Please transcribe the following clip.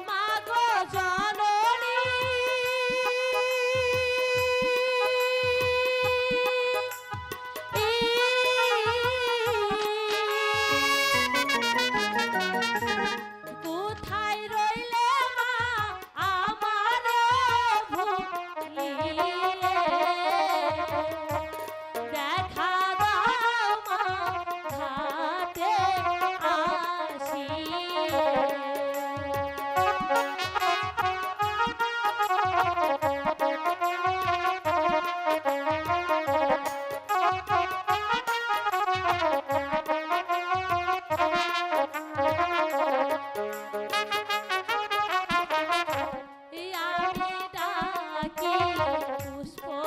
মাগো জননী কোথায় রইলে মা আমার ভুলিয়ে দেখা দাও মা ঘাটে আসিয়ে আমি ডাকি পুষ্পমালা